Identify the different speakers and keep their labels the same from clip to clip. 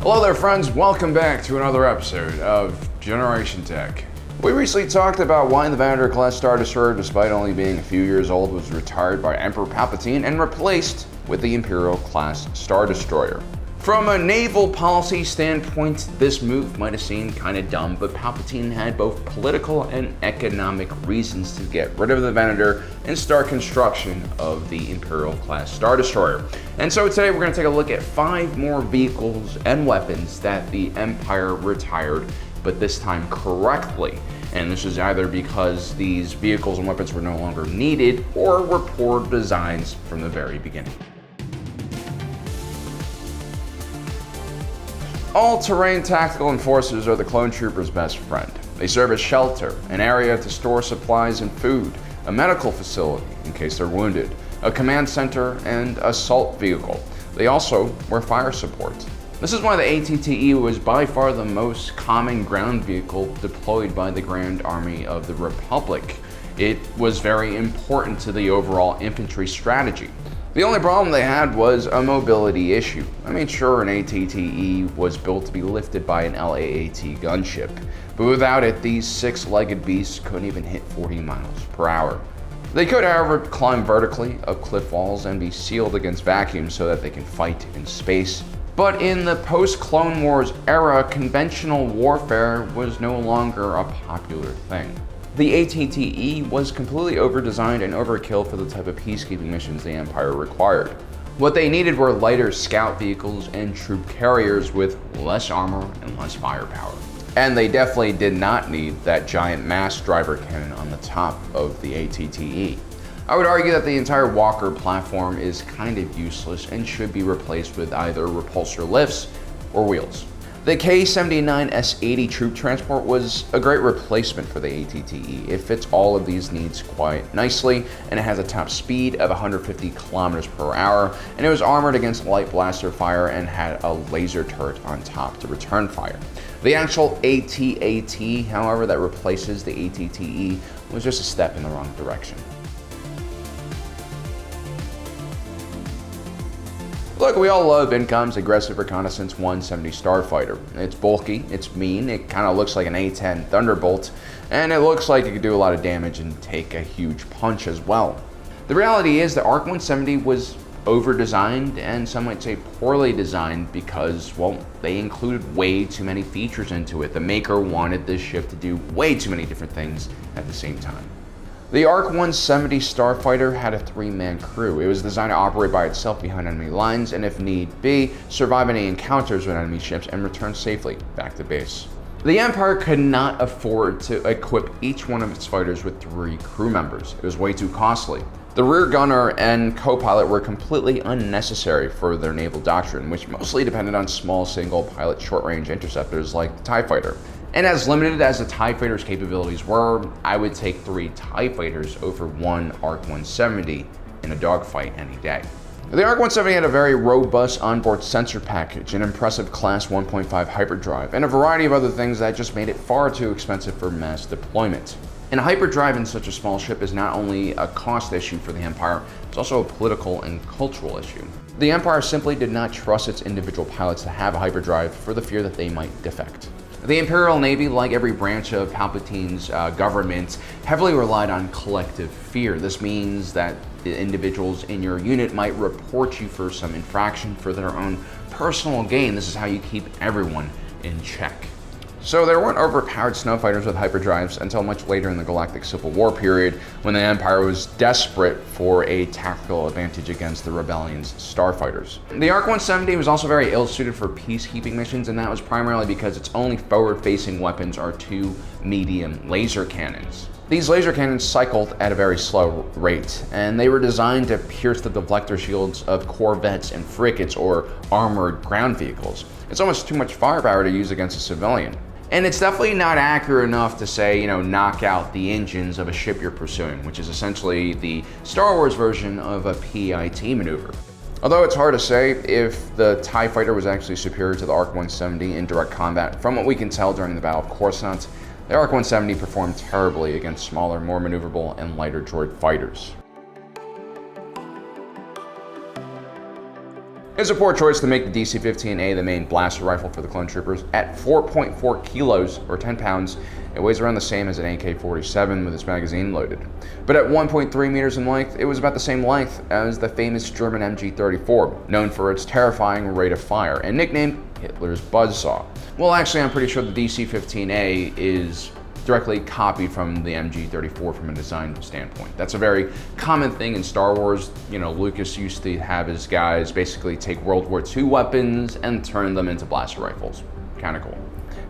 Speaker 1: Hello there friends, welcome back to another episode of Generation Tech. We recently talked about why the Venator class Star Destroyer, despite only being a few years old, was retired by Emperor Palpatine and replaced with the Imperial class Star Destroyer. From a naval policy standpoint, this move might have seemed kind of dumb, but Palpatine had both political and economic reasons to get rid of the Venator and start construction of the Imperial class Star Destroyer. And so today we're going to take a look at 5 more vehicles and weapons that the Empire retired, but this time correctly. And this is either because these vehicles and weapons were no longer needed or were poor designs from the very beginning. All-terrain tactical enforcers are the clone troopers' best friend. They serve as shelter, an area to store supplies and food, a medical facility in case they're wounded, a command center, and assault vehicle. They also were fire support. This is why the ATRT was by far the most common ground vehicle deployed by the Grand Army of the Republic. It was very important to the overall infantry strategy. The only problem they had was a mobility issue. I mean, sure, an ATRT was built to be lifted by an LAAT gunship, but without it, these 6-legged beasts couldn't even hit 40 miles per hour. They could, however, climb vertically up cliff walls and be sealed against vacuum so that they can fight in space. But in the post-Clone Wars era, conventional warfare was no longer a popular thing. The ATRT was completely over-designed and overkill for the type of peacekeeping missions the Empire required. What they needed were lighter scout vehicles and troop carriers with less armor and less firepower. And they definitely did not need that giant mass driver cannon on the top of the ATRT. I would argue that the entire Walker platform is kind of useless and should be replaced with either repulsor lifts or wheels. The K-79 S-80 troop transport was a great replacement for the ATRT. It fits all of these needs quite nicely, and it has a top speed of 150 kilometers per hour, and it was armored against light blaster fire and had a laser turret on top to return fire. The actual AT-AT, however, that replaces the ATRT was just a step in the wrong direction. Look, we all love Incom's Aggressive Reconnaissance 170 Starfighter. It's bulky, it's mean, it kind of looks like an A-10 Thunderbolt, and it looks like it could do a lot of damage and take a huge punch as well. The reality is that ARC 170 was over-designed, and some might say poorly designed, because, well, they included way too many features into it. The maker wanted this ship to do way too many different things at the same time. The ARC 170 Starfighter had a 3-man crew. It was designed to operate by itself behind enemy lines and, if need be, survive any encounters with enemy ships and return safely back to base. The Empire could not afford to equip each one of its fighters with 3 crew members. It was way too costly. The rear gunner and co-pilot were completely unnecessary for their naval doctrine, which mostly depended on small single-pilot short-range interceptors like the TIE Fighter. And as limited as the TIE Fighter's capabilities were, I would take 3 TIE Fighters over 1 ARC 170 in a dogfight any day. The ARC 170 had a very robust onboard sensor package, an impressive Class 1.5 hyperdrive, and a variety of other things that just made it far too expensive for mass deployment. And a hyperdrive in such a small ship is not only a cost issue for the Empire, it's also a political and cultural issue. The Empire simply did not trust its individual pilots to have a hyperdrive for the fear that they might defect. The Imperial Navy, like every branch of Palpatine's government, heavily relied on collective fear. This means that the individuals in your unit might report you for some infraction for their own personal gain. This is how you keep everyone in check. So there weren't overpowered snowfighters with hyperdrives until much later in the Galactic Civil War period, when the Empire was desperate for a tactical advantage against the Rebellion's starfighters. The ARC 170 was also very ill-suited for peacekeeping missions, and that was primarily because its only forward-facing weapons are 2 medium laser cannons. These laser cannons cycled at a very slow rate, and they were designed to pierce the deflector shields of corvettes and frigates, or armored ground vehicles. It's almost too much firepower to use against a civilian. And it's definitely not accurate enough to say, knock out the engines of a ship you're pursuing, which is essentially the Star Wars version of a PIT maneuver. Although it's hard to say if the TIE Fighter was actually superior to the ARC 170 in direct combat, from what we can tell during the Battle of Coruscant, the ARC 170 performed terribly against smaller, more maneuverable, and lighter droid fighters. It's a poor choice to make the DC-15A the main blaster rifle for the clone troopers. At 4.4 kilos, or 10 pounds, it weighs around the same as an AK-47 with its magazine loaded. But at 1.3 meters in length, it was about the same length as the famous German MG-34, known for its terrifying rate of fire, and nicknamed Hitler's Buzzsaw. Well, actually, I'm pretty sure the DC-15A is directly copied from the MG-34 from a design standpoint. That's a very common thing in Star Wars. You know, Lucas used to have his guys basically take World War II weapons and turn them into blaster rifles. Kind of cool.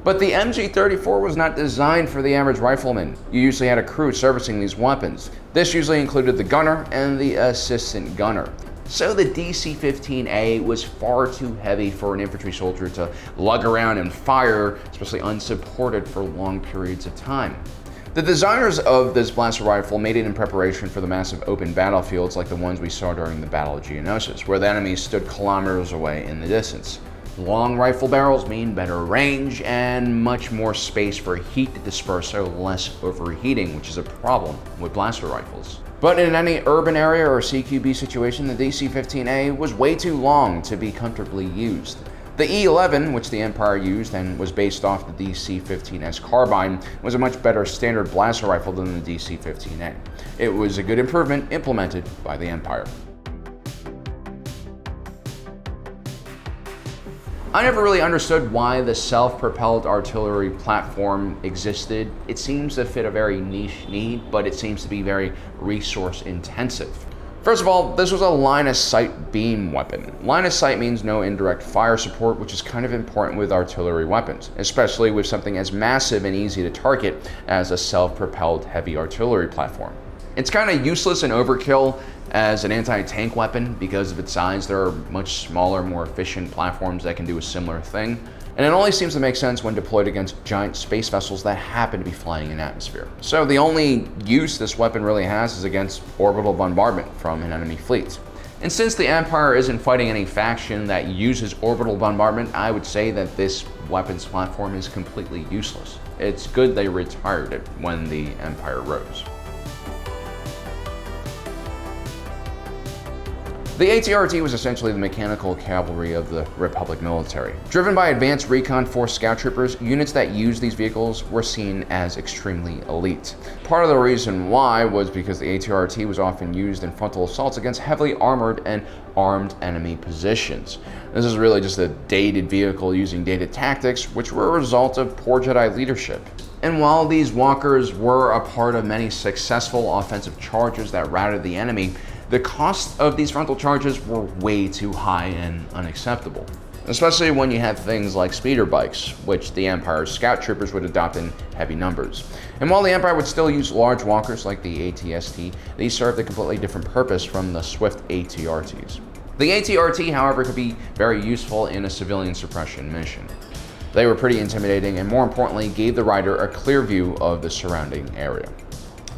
Speaker 1: But the MG-34 was not designed for the average rifleman. You usually had a crew servicing these weapons. This usually included the gunner and the assistant gunner. So the DC-15A was far too heavy for an infantry soldier to lug around and fire, especially unsupported for long periods of time. The designers of this blaster rifle made it in preparation for the massive open battlefields like the ones we saw during the Battle of Geonosis, where the enemy stood kilometers away in the distance. Long rifle barrels mean better range and much more space for heat to disperse, so less overheating, which is a problem with blaster rifles. But in any urban area or CQB situation, the DC-15A was way too long to be comfortably used. The E11, which the Empire used and was based off the DC-15S carbine, was a much better standard blaster rifle than the DC-15A. It was a good improvement implemented by the Empire. I never really understood why the self-propelled artillery platform existed. It seems to fit a very niche need, but it seems to be very resource intensive. First of all, this was a line-of-sight beam weapon. Line-of-sight means no indirect fire support, which is kind of important with artillery weapons, especially with something as massive and easy to target as a self-propelled heavy artillery platform. It's kind of useless and overkill as an anti-tank weapon because of its size. There are much smaller, more efficient platforms that can do a similar thing. And it only seems to make sense when deployed against giant space vessels that happen to be flying in atmosphere. So the only use this weapon really has is against orbital bombardment from an enemy fleet. And since the Empire isn't fighting any faction that uses orbital bombardment, I would say that this weapons platform is completely useless. It's good they retired it when the Empire rose. The ATRT was essentially the mechanical cavalry of the Republic military. Driven by advanced recon force scout troopers, units that used these vehicles were seen as extremely elite. Part of the reason why was because the ATRT was often used in frontal assaults against heavily armored and armed enemy positions. This is really just a dated vehicle using dated tactics, which were a result of poor Jedi leadership. And while these walkers were a part of many successful offensive charges that routed the enemy, the cost of these frontal charges were way too high and unacceptable, especially when you had things like speeder bikes, which the Empire's scout troopers would adopt in heavy numbers. And while the Empire would still use large walkers like the ATST, these served a completely different purpose from the swift ATRTs. The ATRT, however, could be very useful in a civilian suppression mission. They were pretty intimidating and, more importantly, gave the rider a clear view of the surrounding area.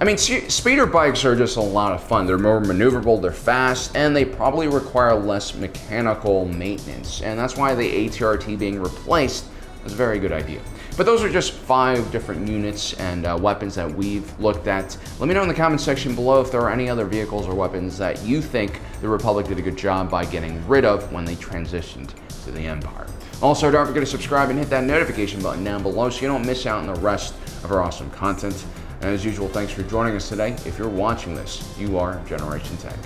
Speaker 1: I mean, speeder bikes are just a lot of fun. They're more maneuverable, they're fast, and they probably require less mechanical maintenance. And that's why the ATRT being replaced was a very good idea. But those are just 5 different units and weapons that we've looked at. Let me know in the comments section below if there are any other vehicles or weapons that you think the Republic did a good job by getting rid of when they transitioned to the Empire. Also, don't forget to subscribe and hit that notification button down below so you don't miss out on the rest of our awesome content. And as usual, thanks for joining us today. If you're watching this, you are Generation Tech.